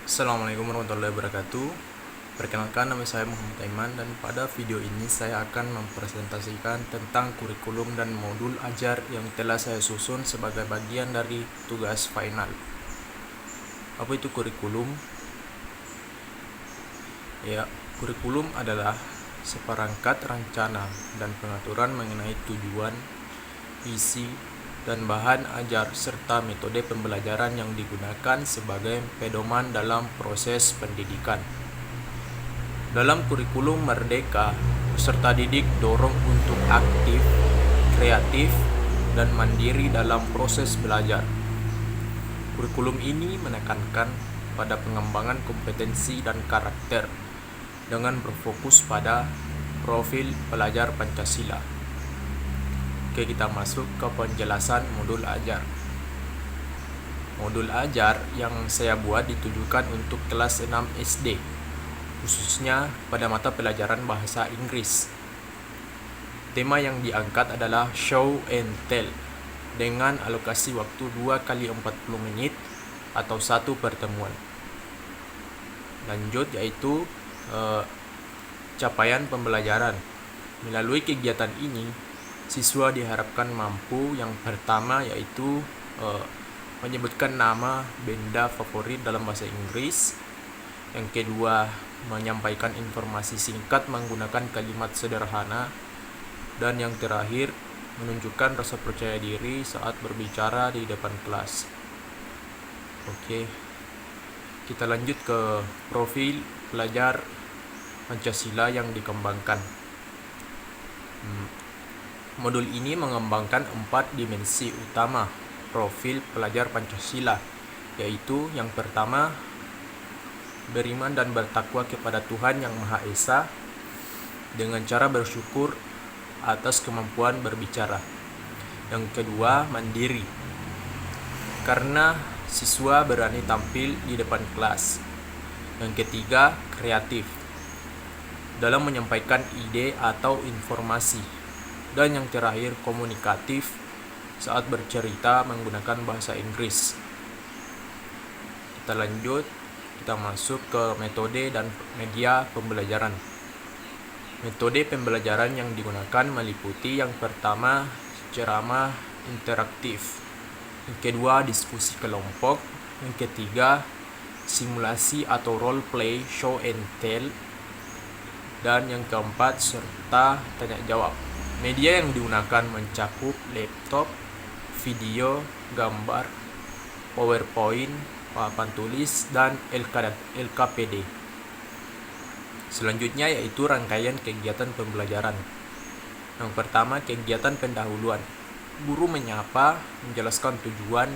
Assalamualaikum warahmatullahi wabarakatuh. Perkenalkan, nama saya Muhammad Aiman dan pada video ini saya akan mempresentasikan tentang kurikulum dan modul ajar yang telah saya susun sebagai bagian dari tugas final. Apa itu kurikulum? Ya, kurikulum adalah seperangkat rencana dan pengaturan mengenai tujuan, isi, dan bahan ajar serta metode pembelajaran yang digunakan sebagai pedoman dalam proses pendidikan. Dalam kurikulum Merdeka, peserta didik dorong untuk aktif, kreatif, dan mandiri dalam proses belajar. Kurikulum ini menekankan pada pengembangan kompetensi dan karakter dengan berfokus pada profil pelajar Pancasila. Oke, kita masuk ke penjelasan modul ajar. Modul ajar yang saya buat ditujukan untuk kelas 6 SD, khususnya pada mata pelajaran bahasa Inggris. Tema yang diangkat adalah show and tell dengan alokasi waktu 2 kali 40 menit atau 1 pertemuan. Lanjut yaitu capaian pembelajaran. Melalui kegiatan ini, siswa diharapkan mampu yang pertama yaitu menyebutkan nama benda favorit dalam bahasa Inggris. Yang kedua, menyampaikan informasi singkat menggunakan kalimat sederhana. Dan yang terakhir, menunjukkan rasa percaya diri saat berbicara di depan kelas. Oke, kita lanjut ke profil pelajar Pancasila yang dikembangkan. Modul ini mengembangkan 4 dimensi utama profil pelajar Pancasila, yaitu yang pertama, beriman dan bertakwa kepada Tuhan Yang Maha Esa dengan cara bersyukur atas kemampuan berbicara. Yang kedua, mandiri, karena siswa berani tampil di depan kelas. Yang ketiga, kreatif, dalam menyampaikan ide atau informasi. Dan yang terakhir, komunikatif, saat bercerita menggunakan bahasa Inggris. Kita lanjut, kita masuk ke metode dan media pembelajaran. Metode pembelajaran yang digunakan meliputi yang pertama, ceramah interaktif. Yang kedua, diskusi kelompok. Yang ketiga, simulasi atau role play, show and tell. Dan yang keempat, serta tanya jawab. Media yang digunakan mencakup laptop, video, gambar, PowerPoint, papan tulis, dan LKPD. Selanjutnya yaitu rangkaian kegiatan pembelajaran. Yang pertama, kegiatan pendahuluan. Guru menyapa, menjelaskan tujuan,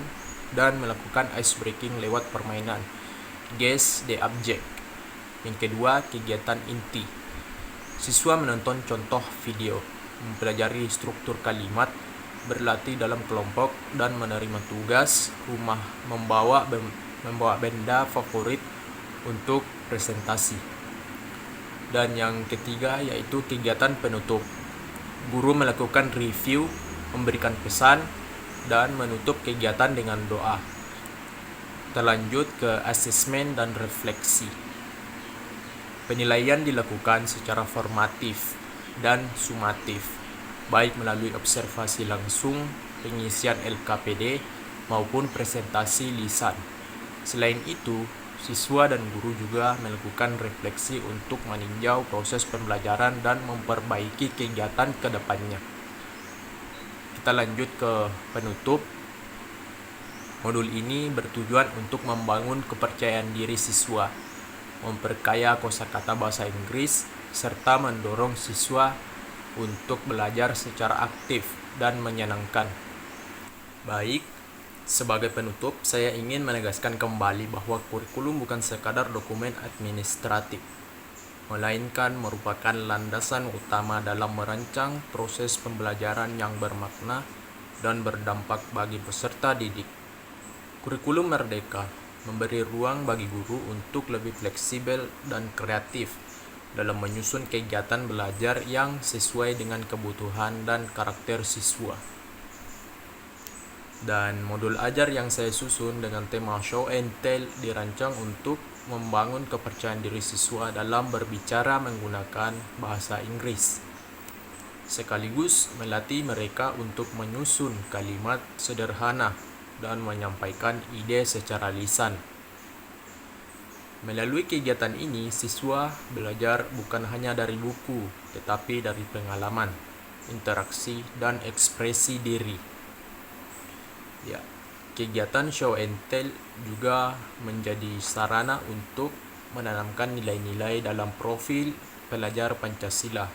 dan melakukan ice breaking lewat permainan Guess the Object. Yang kedua, kegiatan inti. Siswa menonton contoh video, mempelajari struktur kalimat, berlatih dalam kelompok, dan menerima tugas rumah membawa benda favorit untuk presentasi. Dan yang ketiga yaitu kegiatan penutup. Guru melakukan review, memberikan pesan, dan menutup kegiatan dengan doa. Kita lanjut ke asesmen dan refleksi. Penilaian dilakukan secara formatif dan sumatif, baik melalui observasi langsung, pengisian LKPD, maupun presentasi lisan. Selain itu, siswa dan guru juga melakukan refleksi untuk meninjau proses pembelajaran dan memperbaiki kegiatan ke depannya. Kita lanjut ke penutup. Modul ini bertujuan untuk membangun kepercayaan diri siswa, memperkaya kosakata bahasa Inggris, serta mendorong siswa untuk belajar secara aktif dan menyenangkan. Baik, sebagai penutup, saya ingin menegaskan kembali bahwa kurikulum bukan sekadar dokumen administratif, melainkan merupakan landasan utama dalam merancang proses pembelajaran yang bermakna dan berdampak bagi peserta didik. Kurikulum Merdeka memberi ruang bagi guru untuk lebih fleksibel dan kreatif dalam menyusun kegiatan belajar yang sesuai dengan kebutuhan dan karakter siswa. Dan modul ajar yang saya susun dengan tema show and tell dirancang untuk membangun kepercayaan diri siswa dalam berbicara menggunakan bahasa Inggris, sekaligus melatih mereka untuk menyusun kalimat sederhana dan menyampaikan ide secara lisan. Melalui kegiatan ini, siswa belajar bukan hanya dari buku, tetapi dari pengalaman, interaksi, dan ekspresi diri. Ya, kegiatan show and tell juga menjadi sarana untuk menanamkan nilai-nilai dalam profil pelajar Pancasila,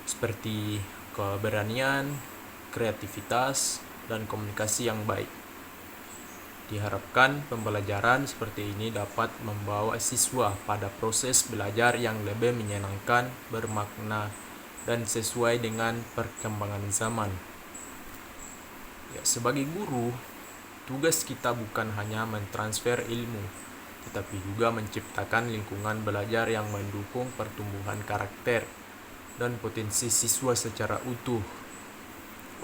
seperti keberanian, kreativitas, dan komunikasi yang baik. Diharapkan pembelajaran seperti ini dapat membawa siswa pada proses belajar yang lebih menyenangkan, bermakna, dan sesuai dengan perkembangan zaman. Ya, sebagai guru, tugas kita bukan hanya mentransfer ilmu, tetapi juga menciptakan lingkungan belajar yang mendukung pertumbuhan karakter dan potensi siswa secara utuh.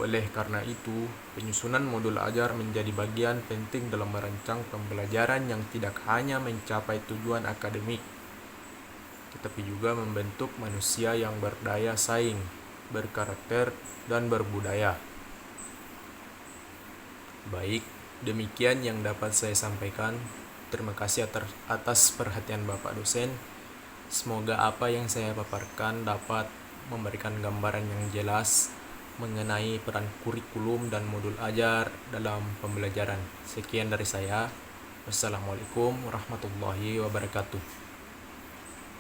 Oleh karena itu, penyusunan modul ajar menjadi bagian penting dalam merancang pembelajaran yang tidak hanya mencapai tujuan akademik, tetapi juga membentuk manusia yang berdaya saing, berkarakter, dan berbudaya. Baik, demikian yang dapat saya sampaikan. Terima kasih atas perhatian Bapak dosen. Semoga apa yang saya paparkan dapat memberikan gambaran yang jelas mengenai peran kurikulum dan modul ajar dalam pembelajaran. Sekian dari saya. Wassalamualaikum warahmatullahi wabarakatuh.